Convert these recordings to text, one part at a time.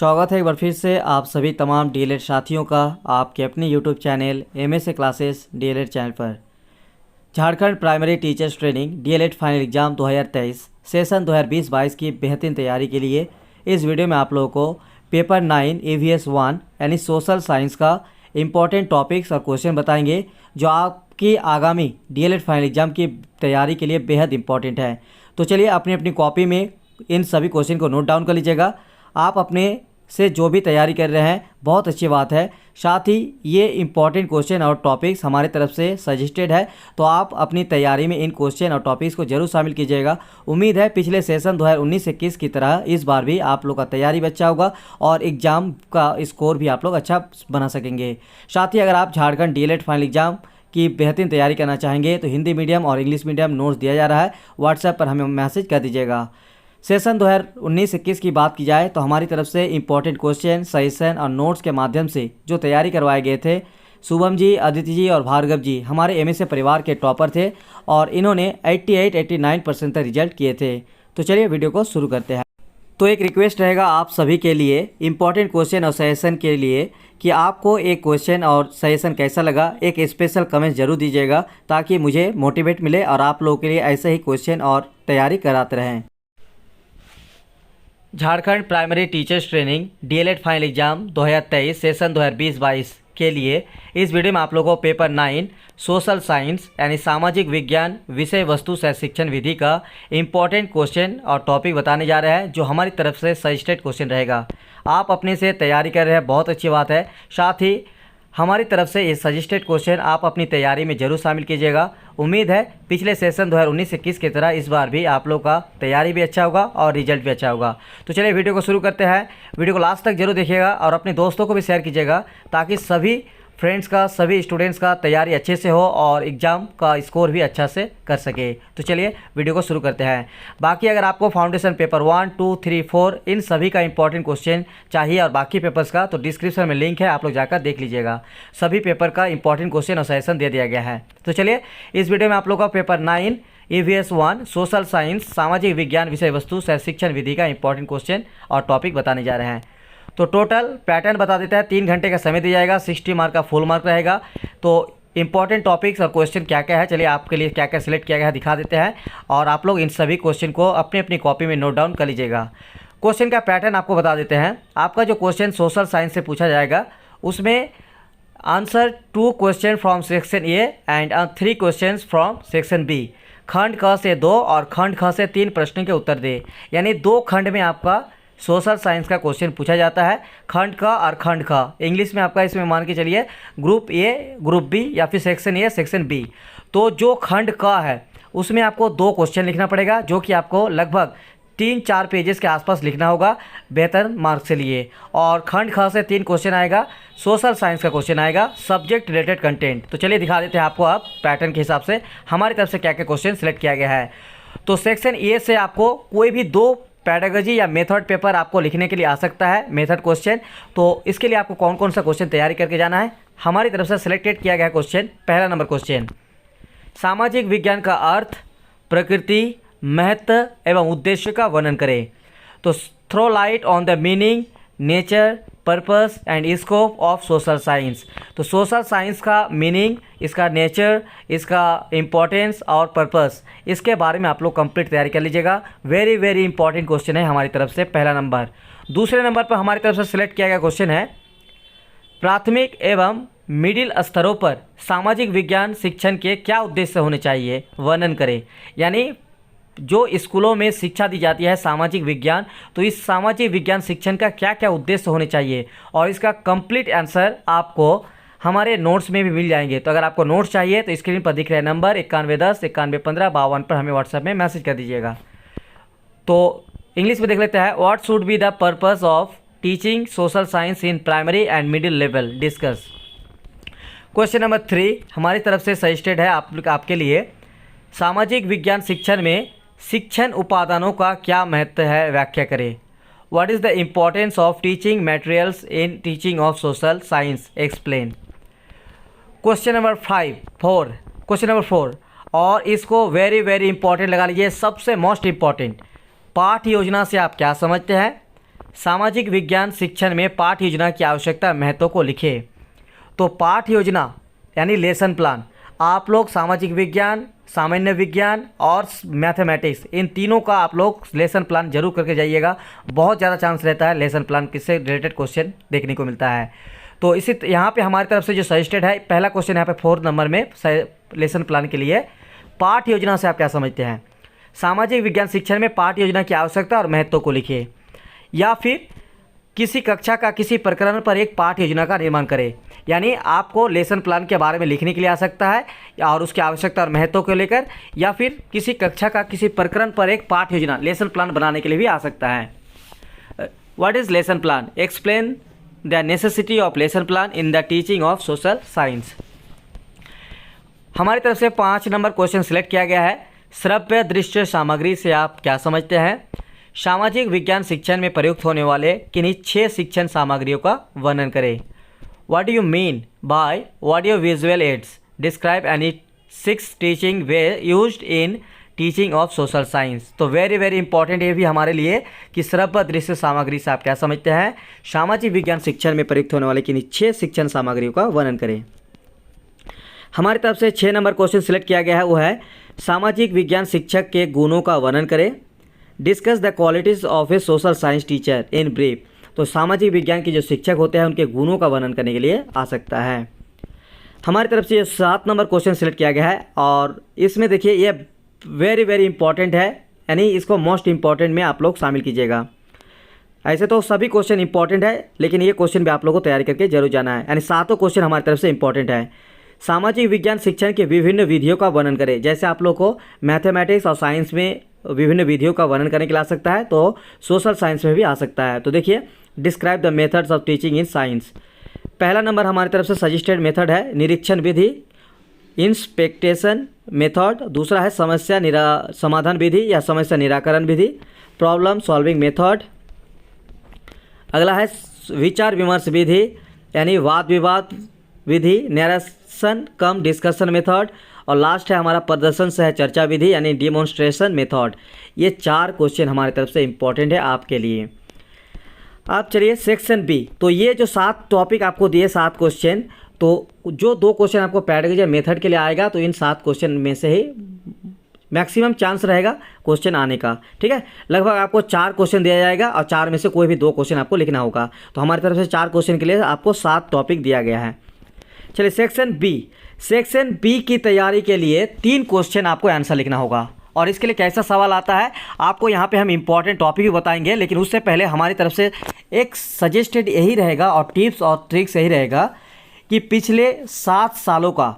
स्वागत है एक बार फिर से आप सभी तमाम डीएलएड साथियों का आपके अपने YouTube channel MSA classes DElEd channel पर। Jharkhand primary teachers training DElEd final exam 2023 session 2020-22 की बेहतरीन तैयारी के लिए इस वीडियो में आप लोगों को पेपर 9 EVS 1 यानी सोशल साइंस का इम्पॉर्टेंट टॉपिक्स और क्वेश्चन बताएंगे जो आपकी आगामी डीएलएड फाइनल एग्जाम की तैयारी के लिए बेहद इंपॉर्टेंट है। तो चलिए अपनी अपनी कॉपी में इन सभी क्वेश्चन को नोट डाउन कर लीजिएगा। आप अपने से जो भी तैयारी कर रहे हैं बहुत अच्छी बात है, साथ ही ये इम्पॉर्टेंट क्वेश्चन और टॉपिक्स हमारे तरफ से सजेस्टेड है, तो आप अपनी तैयारी में इन क्वेश्चन और टॉपिक्स को जरूर शामिल कीजिएगा। उम्मीद है पिछले सेशन 2019-21 की तरह इस बार भी आप लोग का तैयारी भी अच्छा होगा और एग्ज़ाम का स्कोर भी आप लोग अच्छा बना सकेंगे। साथ ही अगर आप झारखंड डीएलएड फाइनल एग्जाम की बेहतरीन तैयारी करना चाहेंगे तो हिंदी मीडियम और इंग्लिश मीडियम नोट्स दिया जा रहा है, व्हाट्सएप पर हमें मैसेज कर दीजिएगा। सेशन 2019-21 की बात की जाए तो हमारी तरफ से इंपॉर्टेंट क्वेश्चन सजेशन और नोट्स के माध्यम से जो तैयारी करवाए गए थे, शुभम जी, अदिति जी और भार्गव जी हमारे एमएसए परिवार के टॉपर थे और इन्होंने 88-89% तक रिजल्ट किए थे। तो चलिए वीडियो को शुरू करते हैं। तो एक रिक्वेस्ट रहेगा आप सभी के लिए इंपॉर्टेंट क्वेश्चन और सजेशन के लिए कि आपको एक क्वेश्चन और सजेशन कैसा लगा, एक स्पेशल कमेंट जरूर दीजिएगा ताकि मुझे मोटिवेट मिले और आप लोगों के लिए ऐसे ही क्वेश्चन और तैयारी कराते रहें। Jharkhand primary teachers training DElEd final exam 2023 session 2020-22 के लिए इस वीडियो में आप लोगों को पेपर 9 सोशल साइंस यानी सामाजिक विज्ञान विषय वस्तु सह शिक्षण विधि का इम्पॉर्टेंट क्वेश्चन और टॉपिक बताने जा रहे हैं जो हमारी तरफ से सजेस्टेड क्वेश्चन रहेगा। आप अपने से तैयारी कर रहे हैं, बहुत अच्छी बात है। साथ ही हमारी तरफ से ये सजेस्टेड क्वेश्चन आप अपनी तैयारी में जरूर शामिल कीजिएगा। उम्मीद है पिछले सेशन 2019-21 की तरह इस बार भी आप लोग का तैयारी भी अच्छा होगा और रिजल्ट भी अच्छा होगा। तो चलिए वीडियो को शुरू करते हैं। वीडियो को लास्ट तक जरूर देखिएगा और अपने दोस्तों को भी शेयर कीजिएगा ताकि सभी फ्रेंड्स का, सभी स्टूडेंट्स का तैयारी अच्छे से हो और एग्ज़ाम का स्कोर भी अच्छा से कर सके। तो चलिए वीडियो को शुरू करते हैं। बाकी अगर आपको फाउंडेशन पेपर 1, 2, 3, 4 इन सभी का इंपॉर्टेंट क्वेश्चन चाहिए और बाकी पेपर्स का, तो डिस्क्रिप्शन में लिंक है, आप लोग जाकर देख लीजिएगा। सभी पेपर का इंपॉर्टेंट क्वेश्चन और सजेशन दे दिया गया है। तो चलिए इस वीडियो में आप लोग का पेपर 9 EVS 1 सोशल साइंस सामाजिक विज्ञान विषय वस्तु सह शिक्षण विधि का इंपॉर्टेंट क्वेश्चन और टॉपिक बताने जा रहे हैं। तो टोटल पैटर्न बता देता है, 3 घंटे का समय दिया जाएगा, 60 मार्क का फुल मार्क रहेगा। तो इंपॉर्टेंट टॉपिक्स और क्वेश्चन क्या क्या है, चलिए आपके लिए क्या क्या सिलेक्ट किया गया है दिखा देते हैं और आप लोग इन सभी क्वेश्चन को अपनी अपनी कॉपी में नोट डाउन कर लीजिएगा। क्वेश्चन का पैटर्न आपको बता देते हैं। आपका जो क्वेश्चन सोशल साइंस से पूछा जाएगा उसमें answer 2 question from section A and 3 question from section B. खंड क से 2 और खंड ख से 3 प्रश्नों के उत्तर दे, यानी 2 खंड में आपका सोशल साइंस का क्वेश्चन पूछा जाता है, खंड का और खंड का। इंग्लिश में आपका इसमें मान के चलिए ग्रुप ए, ग्रुप बी या फिर सेक्शन ए, सेक्शन बी। तो जो खंड का है उसमें आपको 2 क्वेश्चन लिखना पड़ेगा जो कि आपको लगभग 3-4 पेजेस के आसपास लिखना होगा बेहतर मार्क्स के लिए। और खंड ख से 3 क्वेश्चन आएगा, सोशल साइंस का क्वेश्चन आएगा, सब्जेक्ट रिलेटेड कंटेंट। तो चलिए दिखा देते हैं आपको आप पैटर्न के हिसाब से हमारी तरफ से क्या क्या क्वेश्चन सिलेक्ट किया गया है। तो सेक्शन ए से आपको कोई भी 2 पैडागोजी या मेथड पेपर आपको लिखने के लिए आ सकता है, मेथड क्वेश्चन। तो इसके लिए आपको कौन कौन सा क्वेश्चन तैयारी करके जाना है, हमारी तरफ से सिलेक्टेड किया गया क्वेश्चन। पहला नंबर क्वेश्चन, सामाजिक विज्ञान का अर्थ, प्रकृति, महत्व एवं उद्देश्य का वर्णन करें। तो throw light on the meaning, nature, purpose and scope of social science. तो सोशल साइंस का मीनिंग, इसका नेचर, इसका इम्पोर्टेंस और पर्पस, इसके बारे में आप लोग कंप्लीट तैयारी कर लीजिएगा। वेरी वेरी इंपॉर्टेंट क्वेश्चन है हमारी तरफ से, पहला नंबर। दूसरे नंबर पर हमारी तरफ से सिलेक्ट किया गया क्वेश्चन है, प्राथमिक एवं मिडिल स्तरों पर सामाजिक विज्ञान शिक्षण के क्या उद्देश्य होने चाहिए, वर्णन करें। यानी जो स्कूलों में शिक्षा दी जाती है सामाजिक विज्ञान, तो इस सामाजिक विज्ञान शिक्षण का क्या क्या उद्देश्य होने चाहिए और इसका कंप्लीट आंसर आपको हमारे नोट्स में भी मिल जाएंगे। तो अगर आपको नोट्स चाहिए तो स्क्रीन पर दिख रहे नंबर 9110 9115 52 पर हमें व्हाट्सएप में मैसेज कर दीजिएगा। तो इंग्लिश में देख लेते हैं, what should be the purpose of teaching social science in primary and middle level, discuss. Question number 3 हमारी तरफ से सजेस्टेड है आपके लिए, सामाजिक विज्ञान शिक्षण में शिक्षण उपादानों का क्या महत्व है, व्याख्या करें। What is the importance of teaching materials in teaching of social science, explain. Question number 4 और इसको वेरी वेरी इंपॉर्टेंट लगा लीजिए, सबसे मोस्ट इम्पॉर्टेंट, पाठ योजना से आप क्या समझते हैं, सामाजिक विज्ञान शिक्षण में पाठ योजना की आवश्यकता महत्व को लिखे। तो पाठ योजना यानी लेसन प्लान आप लोग सामाजिक विज्ञान, सामान्य विज्ञान और मैथमेटिक्स इन तीनों का आप लोग लेसन प्लान जरूर करके जाइएगा। बहुत ज़्यादा चांस रहता है लेसन प्लान किससे रिलेटेड क्वेश्चन देखने को मिलता है। तो इसी यहाँ पे हमारी तरफ से जो सजेस्टेड है, पहला क्वेश्चन यहाँ पे 4 नंबर में लेसन प्लान के लिए पाठ योजना से आप क्या समझते हैं। सामाजिक विज्ञान शिक्षण में पाठ योजना की आवश्यकता और महत्व को लिखिए, या फिर किसी कक्षा का किसी प्रकरण पर एक पाठ योजना का निर्माण करें। यानी आपको लेसन प्लान के बारे में लिखने के लिए आ सकता है और उसकी आवश्यकता और महत्व को लेकर, या फिर किसी कक्षा का किसी प्रकरण पर एक पाठ योजना लेसन प्लान बनाने के लिए भी आ सकता है। What is lesson plan? Explain the necessity of lesson plan in the teaching of social science. हमारी तरफ से 5 नंबर क्वेश्चन सिलेक्ट किया गया है। श्रव्य दृश्य सामग्री से आप क्या समझते हैं? सामाजिक विज्ञान शिक्षण में प्रयुक्त होने वाले किन्हीं 6 शिक्षण सामग्रियों का वर्णन करें। What do you mean by audio visual aids? Describe any 6 teaching way used in teaching of social science. तो वेरी इंपॉर्टेंट ये भी हमारे लिए कि श्रव्य दृश्य सामग्री से आप क्या समझते हैं। सामाजिक विज्ञान शिक्षण में प्रयुक्त होने वाले किन्हीं 6 शिक्षण सामग्रियों का वर्णन करें। हमारी तरफ से 6 नंबर क्वेश्चन सिलेक्ट किया गया है, वो है सामाजिक विज्ञान शिक्षक के गुणों का वर्णन करें। Discuss the qualities of A social science teacher in brief. तो सामाजिक विज्ञान के जो शिक्षक होते हैं उनके गुणों का वर्णन करने के लिए आ सकता है। हमारी तरफ से ये 7 नंबर क्वेश्चन सिलेक्ट किया गया है और इसमें देखिए ये वेरी इंपॉर्टेंट है, यानी इसको मोस्ट इंपॉर्टेंट में आप लोग शामिल कीजिएगा। ऐसे तो सभी क्वेश्चन इंपॉर्टेंट है, लेकिन ये क्वेश्चन भी आप लोगों को तैयारी करके जरूर जाना है। यानी 7 क्वेश्चन हमारी तरफ से इंपॉर्टेंट है। सामाजिक विज्ञान शिक्षण के विभिन्न विधियों का वर्णन करें। जैसे आप लोग को मैथमेटिक्स और साइंस में विभिन्न विधियों का वर्णन करने के लिए आ सकता है, तो सोशल साइंस में भी आ सकता है। तो देखिए, describe the methods of teaching in science. पहला नंबर हमारी तरफ से सजेस्टेड मेथड है निरीक्षण विधि, इंस्पेक्टेशन मेथड। दूसरा है समस्या समाधान विधि या समस्या निराकरण विधि, प्रॉब्लम सॉल्विंग मेथड। अगला है विचार विमर्श विधि यानी वाद विवाद विधि, नैरेशन कम डिस्कशन मेथड। और लास्ट है हमारा प्रदर्शन सह चर्चा विधि यानी डिमॉन्स्ट्रेशन मेथड। ये 4 क्वेश्चन हमारी तरफ से इंपॉर्टेंट है आपके लिए। आप चलिए सेक्शन बी। तो ये जो 7 टॉपिक आपको दिए 7 क्वेश्चन, तो जो 2 क्वेश्चन आपको पैडागोजी मेथड के लिए आएगा, तो इन 7 क्वेश्चन में से ही मैक्सिमम चांस रहेगा क्वेश्चन आने का। ठीक है, लगभग आपको 4 क्वेश्चन दिया जाएगा और 4 में से कोई भी 2 क्वेश्चन आपको लिखना होगा। तो हमारी तरफ से 4 क्वेश्चन के लिए आपको 7 टॉपिक दिया गया है। चलिए सेक्शन बी। सेक्शन बी की तैयारी के लिए 3 क्वेश्चन आपको आंसर लिखना होगा। और इसके लिए कैसा सवाल आता है आपको यहाँ पे हम इंपॉर्टेंट टॉपिक भी बताएंगे, लेकिन उससे पहले हमारी तरफ से एक सजेस्टेड यही रहेगा और टिप्स और ट्रिक्स यही रहेगा कि पिछले 7 सालों का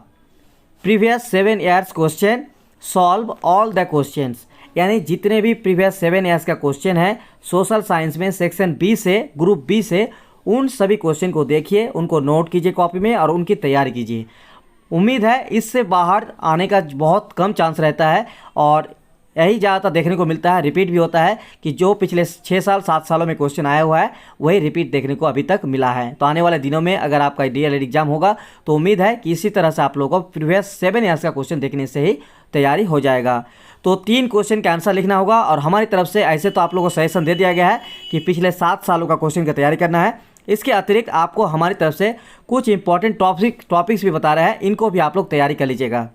previous 7 years question solve all the questions. यानी जितने भी प्रीवियस 7 ईयर्स का क्वेश्चन है सोशल साइंस में सेक्शन बी से, ग्रुप बी से, उन सभी क्वेश्चन को देखिए, उनको नोट कीजिए कॉपी में और उनकी तैयारी कीजिए। उम्मीद है इससे बाहर आने का बहुत कम चांस रहता है और यही ज़्यादातर देखने को मिलता है, रिपीट भी होता है कि जो पिछले 6 साल 7 सालों में क्वेश्चन आया हुआ है वही रिपीट देखने को अभी तक मिला है। तो आने वाले दिनों में अगर आपका डीएलएड एग्जाम होगा तो उम्मीद है कि इसी तरह से आप लोगों को प्रीवियस 7 ईयर्स का क्वेश्चन देखने से ही तैयारी हो जाएगा। तो 3 क्वेश्चन का आंसर लिखना होगा और हमारी तरफ से ऐसे तो आप लोगों को सजेशन दे दिया गया है कि पिछले 7 सालों का क्वेश्चन की तैयारी करना है। इसके अतिरिक्त आपको हमारी तरफ से कुछ इंपॉर्टेंट टॉपिक्स भी बता रहे हैं, इनको भी आप लोग तैयारी कर लीजिएगा।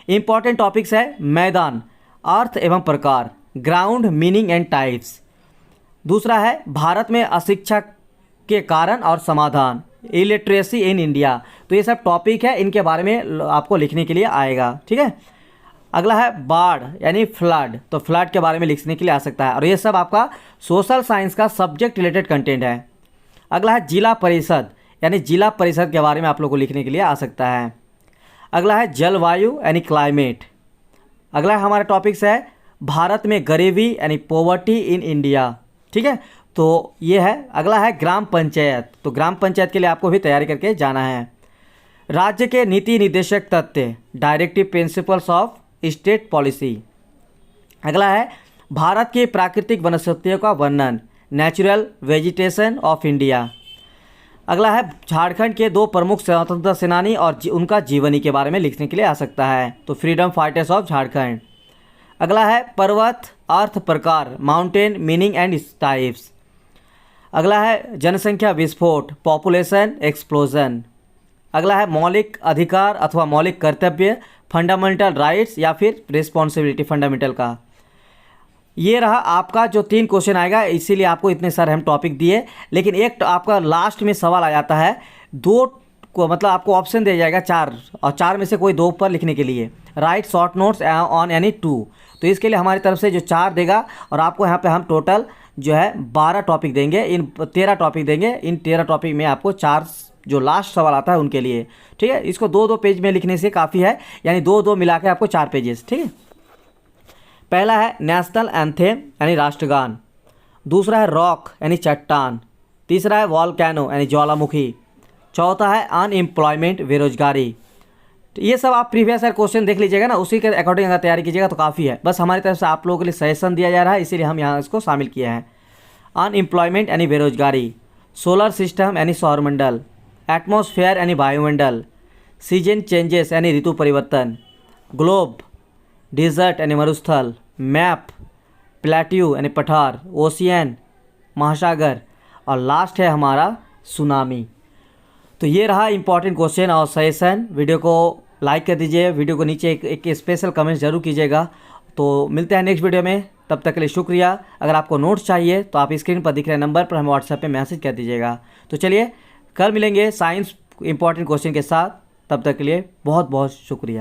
इंपॉर्टेंट टॉपिक्स है मैदान, अर्थ एवं प्रकार, ग्राउंड, मीनिंग एंड टाइप्स। दूसरा है भारत में अशिक्षा के कारण और समाधान, इलिटरेसी इन इंडिया। तो ये सब टॉपिक है, इनके बारे में आपको लिखने के लिए आएगा। ठीक है, अगला है बाढ़ यानी फ्लड। तो फ्लड के बारे में लिखने के लिए आ सकता है और ये सब आपका सोशल साइंस का सब्जेक्ट रिलेटेड कंटेंट है। अगला है जिला परिषद यानी जिला परिषद के बारे में आप लोग को लिखने के लिए आ सकता है। अगला है जलवायु यानी क्लाइमेट। अगला हमारा टॉपिक्स है भारत में गरीबी यानी पॉवर्टी इन इंडिया। ठीक है, तो ये है। अगला है ग्राम पंचायत। तो ग्राम पंचायत के लिए आपको भी तैयारी करके जाना है। राज्य के नीति निर्देशक तथ्य, directive principles of state policy. अगला है भारत की प्राकृतिक वनस्पतियों का वर्णन, नेचुरल वेजिटेशन ऑफ इंडिया। अगला है झारखंड के 2 प्रमुख स्वतंत्रता सेनानी और उनका जीवनी के बारे में लिखने के लिए आ सकता है, तो फ्रीडम फाइटर्स ऑफ झारखंड। अगला है पर्वत, अर्थ, प्रकार, माउंटेन, मीनिंग एंड टाइप्स। अगला है जनसंख्या विस्फोट, पॉपुलेशन एक्सप्लोजन। अगला है मौलिक अधिकार अथवा मौलिक कर्तव्य, फंडामेंटल राइट्स या फिर रिस्पॉन्सिबिलिटी फंडामेंटल का। ये रहा आपका जो 3 क्वेश्चन आएगा, इसीलिए आपको इतने सारे हम टॉपिक दिए। लेकिन एक आपका लास्ट में सवाल आ जाता है, 2 को मतलब आपको ऑप्शन दिया जाएगा 4 और 4 में से कोई 2 पर लिखने के लिए। Right short notes on any 2। तो इसके लिए हमारी तरफ से जो 4 देगा और आपको यहाँ पे हम टोटल जो है 12 टॉपिक देंगे, इन 13 टॉपिक देंगे। इन 13 टॉपिक में आपको 4 जो लास्ट सवाल आता है उनके लिए, ठीक है। इसको 2-2 पेज में लिखने से काफ़ी है, यानी 2-2 मिला के आपको 4 पेजेस, ठीक है। पहला है नेशनल एंथेम यानी राष्ट्रगान। दूसरा है रॉक यानी चट्टान। तीसरा है वॉल्केनो यानी ज्वालामुखी। चौथा है अनएम्प्लॉयमेंट बेरोजगारी। तो ये सब आप प्रीवियस ईयर क्वेश्चन देख लीजिएगा ना, उसी के अकॉर्डिंग अगर तैयारी कीजिएगा तो काफ़ी है। बस हमारी तरफ से आप लोगों के लिए सजेशन दिया जा रहा है, इसीलिए हम यहाँ इसको शामिल किए हैं। अनएम्प्लॉयमेंट यानी बेरोजगारी, सोलर सिस्टम यानी सौरमंडल, एटमॉस्फेयर यानी वायुमंडल, सीजन चेंजेस यानी ऋतु परिवर्तन, ग्लोब, डिजर्ट यानी मरुस्थल, मैप, प्लेट्यू यानी पठार, ओशियन महासागर, और लास्ट है हमारा सुनामी। तो ये रहा इंपॉर्टेंट क्वेश्चन और सजेशन। वीडियो को लाइक कर दीजिए, वीडियो को नीचे एक स्पेशल कमेंट जरूर कीजिएगा। तो मिलते हैं नेक्स्ट वीडियो में, तब तक के लिए शुक्रिया। अगर आपको नोट्स चाहिए तो आप स्क्रीन पर दिख रहे नंबर पर हमें व्हाट्सएप पे मैसेज कर दीजिएगा। तो चलिए कल मिलेंगे साइंस इंपॉर्टेंट क्वेश्चन के साथ, तब तक के लिए बहुत बहुत शुक्रिया।